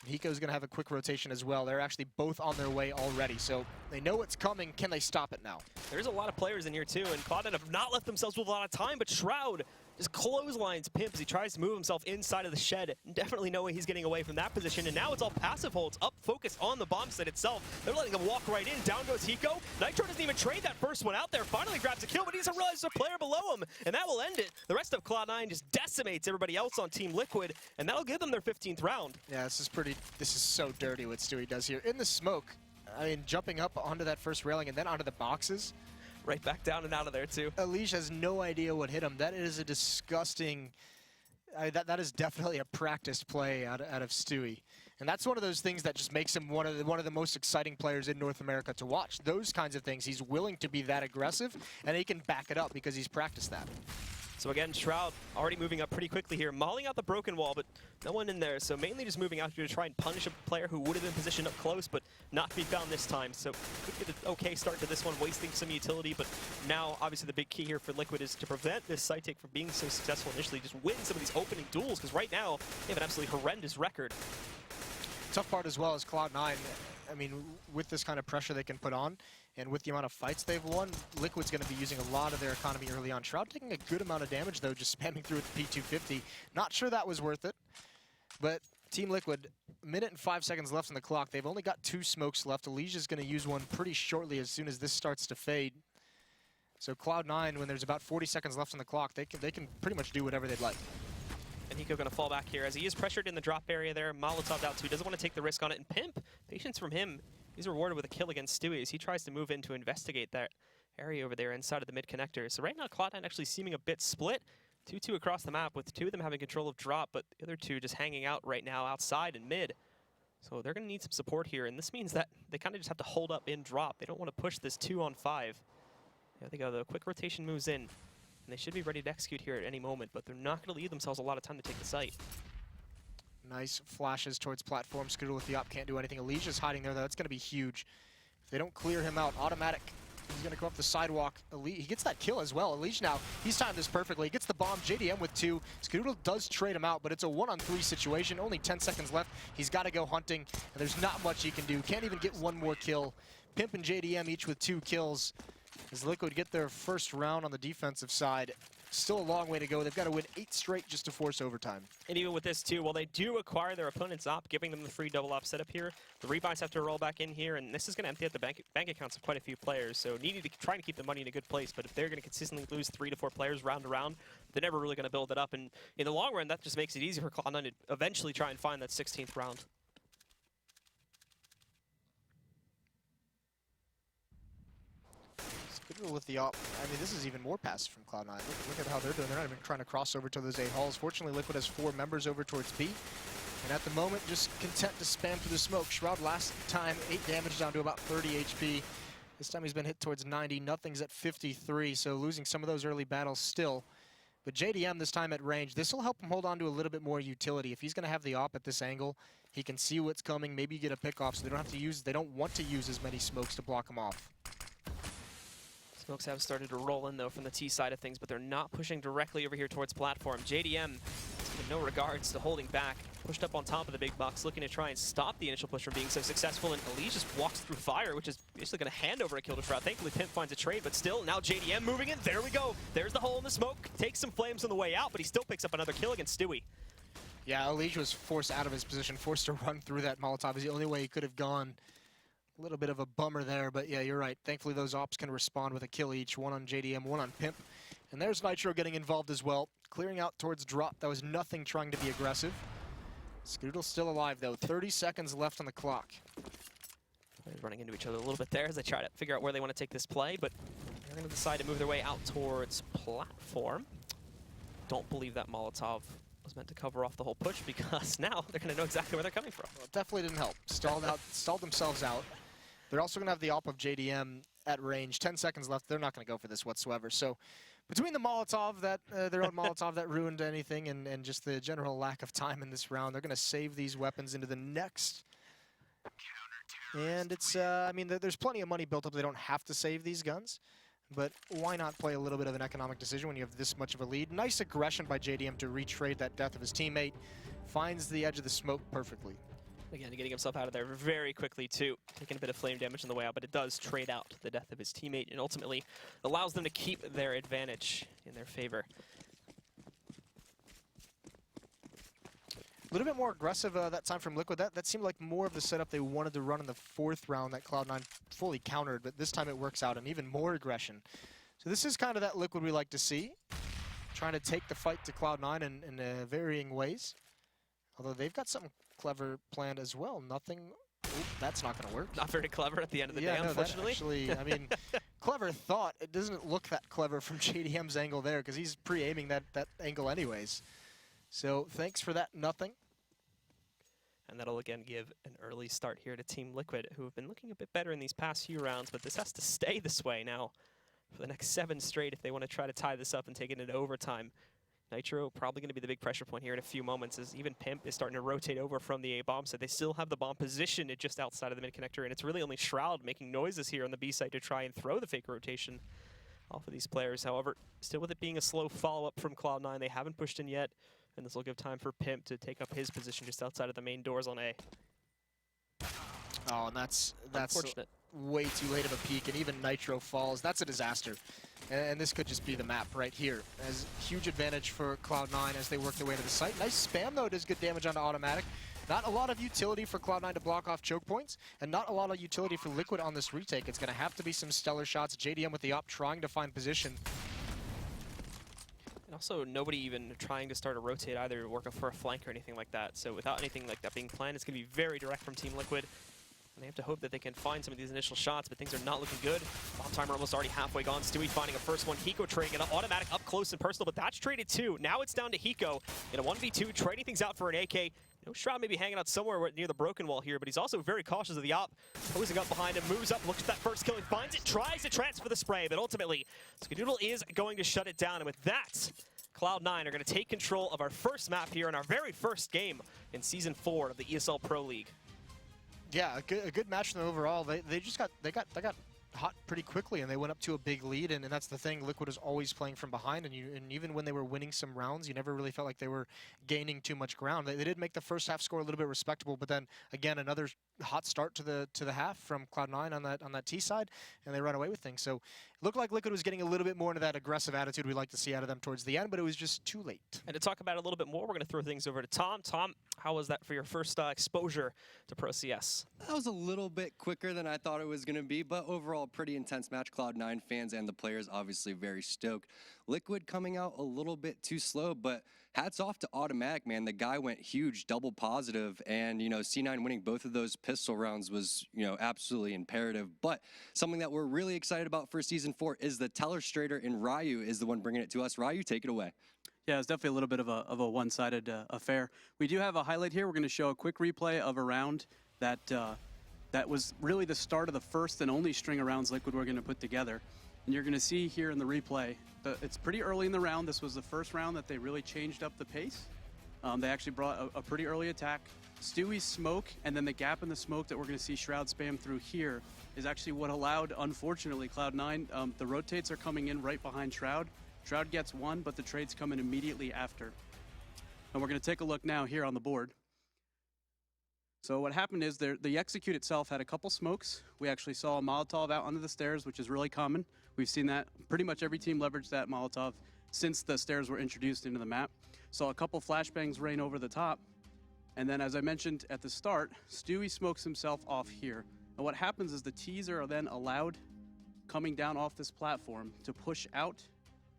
Hiko's going to have a quick rotation as well. They're actually both on their way already, so they know it's coming. Can they stop it now? There's a lot of players in here too, and Cloud9 have not left themselves with a lot of time, but Shroud just clotheslines Pimp as he tries to move himself inside of the shed. Definitely no way he's getting away from that position, and now it's all passive holds, up focus on the bomb set itself. They're letting him walk right in. Down goes Hiko. Nitro doesn't even trade that first one out there. Finally grabs a kill, but he doesn't realize there's a player below him, and that will end it. The rest of Cloud9 just decimates everybody else on Team Liquid, and that'll give them their 15th round. Yeah, this is so dirty what Stewie does here. In the smoke, I mean, jumping up onto that first railing and then onto the boxes. Right back down and out of there, too. EliGE has no idea what hit him. That is a disgusting... that is definitely a practiced play out of Stewie. And that's one of those things that just makes him one of the most exciting players in North America to watch. Those kinds of things. He's willing to be that aggressive, and he can back it up because he's practiced that. So again, Shroud already moving up pretty quickly here, mauling out the broken wall, but no one in there. So mainly just moving out here to try and punish a player who would have been positioned up close, but not to be found this time. So could get an okay start to this one, wasting some utility. But now, obviously, the big key here for Liquid is to prevent this side take from being so successful initially. Just win some of these opening duels, because right now they have an absolutely horrendous record. Tough part as well is Cloud9. I mean, with this kind of pressure they can put on, and with the amount of fights they've won, Liquid's going to be using a lot of their economy early on. Shroud taking a good amount of damage, though, just spamming through with the P250. Not sure that was worth it, but Team Liquid, 1 minute and 5 seconds left on the clock. They've only got 2 smokes left. EliGE is going to use one pretty shortly as soon as this starts to fade. So Cloud9, when there's about 40 seconds left on the clock, they can pretty much do whatever they'd like. And Hiko going to fall back here as he is pressured in the drop area there. Molotov out too, doesn't want to take the risk on it. And Pimp, patience from him. He's rewarded with a kill against Stewie as he tries to move in to investigate that area over there inside of the mid-connector. So right now, Cloud9 actually seeming a bit split. 2-2 across the map, with 2 of them having control of drop, but the other 2 just hanging out right now outside and mid. So they're going to need some support here, and this means that they kind of just have to hold up in drop. They don't want to push this 2-on-5. There they go, the quick rotation moves in, and they should be ready to execute here at any moment, but they're not going to leave themselves a lot of time to take the site. Nice flashes towards platform. Skadoodle with the op can't do anything. EliGE is hiding there, though. That's going to be huge. If they don't clear him out, autimatic. He's going to come up the sidewalk. He gets that kill as well. EliGE now, he's timed this perfectly. He gets the bomb. JDM with 2. Skadoodle does trade him out, but it's a 1-on-3 situation. Only 10 seconds left. He's got to go hunting, and there's not much he can do. Can't even get one more kill. Pimp and JDM each with 2 kills. As Liquid get their first round on the defensive side. Still a long way to go. They've got to win 8 straight just to force overtime. And even with this too, while they do acquire their opponent's op, giving them the free double op setup here, the rebuys have to roll back in here, and this is going to empty out the bank accounts of quite a few players. So needing to trying to keep the money in a good place, but if they're going to consistently lose 3 to 4 players round to round, they're never really going to build it up. And in the long run, that just makes it easy for Cloud9 to eventually try and find that 16th round. Skadoodle with the op. I mean, this is even more passive from Cloud9. Look at how they're doing. They're not even trying to cross over to those 8 halls. Fortunately, Liquid has 4 members over towards B. And at the moment, just content to spam through the smoke. Shroud last time, 8 damage down to about 30 HP. This time he's been hit towards 90. Nothing's at 53, so losing some of those early battles still. But JDM this time at range, this will help him hold on to a little bit more utility. If he's going to have the op at this angle, he can see what's coming, maybe get a pick off, so they don't have to use, they don't want to use as many smokes to block him off. Smokes have started to roll in though from the T side of things, but they're not pushing directly over here towards platform. JDM, with no regards to holding back, pushed up on top of the big box, looking to try and stop the initial push from being so successful, and EliGE just walks through fire, which is basically going to hand over a kill to Shroud. Thankfully, Pimp finds a trade, but still, now JDM moving in. There we go. There's the hole in the smoke. Takes some flames on the way out, but he still picks up another kill against Stewie. Yeah, EliGE was forced out of his position, forced to run through that Molotov. It's the only way he could have gone. A little bit of a bummer there, but yeah, you're right. Thankfully, those ops can respond with a kill each. 1 on JDM, 1 on Pimp. And there's Nitro getting involved as well. Clearing out towards drop. That was nothing trying to be aggressive. Skadoodle's still alive, though. 30 seconds left on the clock. They're running into each other a little bit there as they try to figure out where they want to take this play, but they're going to decide to move their way out towards platform. Don't believe that Molotov was meant to cover off the whole push, because now they're going to know exactly where they're coming from. Well, it definitely didn't help. Stalled themselves out. They're also going to have the op of JDM at range. 10 seconds left. They're not going to go for this whatsoever. So between the Molotov, their own Molotov that ruined anything, and just the general lack of time in this round, they're going to save these weapons into the next. And it's, I mean, there's plenty of money built up. They don't have to save these guns. But why not play a little bit of an economic decision when you have this much of a lead? Nice aggression by JDM to retrade that death of his teammate. Finds the edge of the smoke perfectly. Again, getting himself out of there very quickly, too. Taking a bit of flame damage on the way out, but it does trade out the death of his teammate and ultimately allows them to keep their advantage in their favor. A little bit more aggressive that time from Liquid. That seemed like more of the setup they wanted to run in the 4th round that Cloud9 fully countered, but this time it works out, and even more aggression. So this is kind of that Liquid we like to see. Trying to take the fight to Cloud9 in varying ways. Although they've got something clever planned as well. Nothing. Oop, that's not going to work. Not very clever at the end of the day, no, unfortunately. Actually, I mean, clever thought. It doesn't look that clever from JDM's angle there, because he's pre-aiming that angle anyways. So thanks for that, nothing. And that'll again give an early start here to Team Liquid, who have been looking a bit better in these past few rounds, but this has to stay this way now for the next 7 straight if they want to try to tie this up and take it into overtime. Nitro probably going to be the big pressure point here in a few moments, as even Pimp is starting to rotate over from the A-bomb, so they still have the bomb positioned just outside of the mid-connector, and it's really only Shroud making noises here on the B side to try and throw the fake rotation off of these players. However, still with it being a slow follow-up from Cloud9, they haven't pushed in yet, and this will give time for Pimp to take up his position just outside of the main doors on A. Oh, and that's unfortunate. Way too late of a peek, and even Nitro falls. That's a disaster. And this could just be the map right here. As huge advantage for Cloud9 as they work their way to the site. Nice spam, though. Does good damage onto autimatic. Not a lot of utility for Cloud9 to block off choke points, and not a lot of utility for Liquid on this retake. It's going to have to be some stellar shots. JDM with the op trying to find position. And also, nobody even trying to start a rotate either, work for a flank or anything like that. So without anything like that being planned, it's going to be very direct from Team Liquid. And they have to hope that they can find some of these initial shots, but things are not looking good. Bomb timer almost already halfway gone. Stewie finding a first one. Hiko trading an autimatic up close and personal, but that's traded too. Now it's down to Hiko in a 1v2, trading things out for an AK. You know, Shroud may be hanging out somewhere near the broken wall here, but he's also very cautious of the op. Posing up behind him, moves up, looks at that first kill, he finds it, tries to transfer the spray, but ultimately, Skadoodle is going to shut it down. And with that, Cloud9 are going to take control of our first map here in our very first game in Season 4 of the ESL Pro League. Yeah, a good match for them overall. They got hot pretty quickly, and they went up to a big lead, and that's the thing. Liquid is always playing from behind, and even when they were winning some rounds, you never really felt like they were gaining too much ground. They did make the first half score a little bit respectable, but then again another hot start to the half from Cloud9 on that T side, and they run away with things. So it looked like Liquid was getting a little bit more into that aggressive attitude we like to see out of them towards the end, but it was just too late. And to talk about it a little bit more, we're going to throw things over to Tom. Tom, how was that for your first exposure to Pro CS? That was a little bit quicker than I thought it was going to be, but overall pretty intense match. Cloud9 fans and the players obviously very stoked. Liquid coming out a little bit too slow, but hats off to autimatic, man. The guy went huge, double positive, and you know, C9 winning both of those pistol rounds was, you know, absolutely imperative. But something that we're really excited about for Season 4 is the Telestrator, and Ryu is the one bringing it to us. Ryu, take it away. Yeah, it's definitely a little bit of a one-sided affair. We do have a highlight here. We're going to show a quick replay of a round that that was really the start of the first and only string of rounds Liquid were going to put together. And you're going to see here in the replay, it's pretty early in the round. This was the first round that they really changed up the pace. They actually brought a pretty early attack. Stewie's smoke, and then the gap in the smoke that we're going to see Shroud spam through here is actually what allowed, unfortunately, Cloud9. The rotates are coming in right behind Shroud. Shroud gets one, but the trades come in immediately after. And we're going to take a look now here on the board. So what happened is the execute itself had a couple smokes. We actually saw a Molotov out onto the stairs, which is really common. We've seen that. Pretty much every team leveraged that Molotov since the stairs were introduced into the map. Saw a couple flashbangs rain over the top. And then, as I mentioned at the start, Stewie smokes himself off here. And what happens is the Ts are then allowed, coming down off this platform, to push out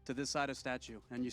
to this side of statue. And you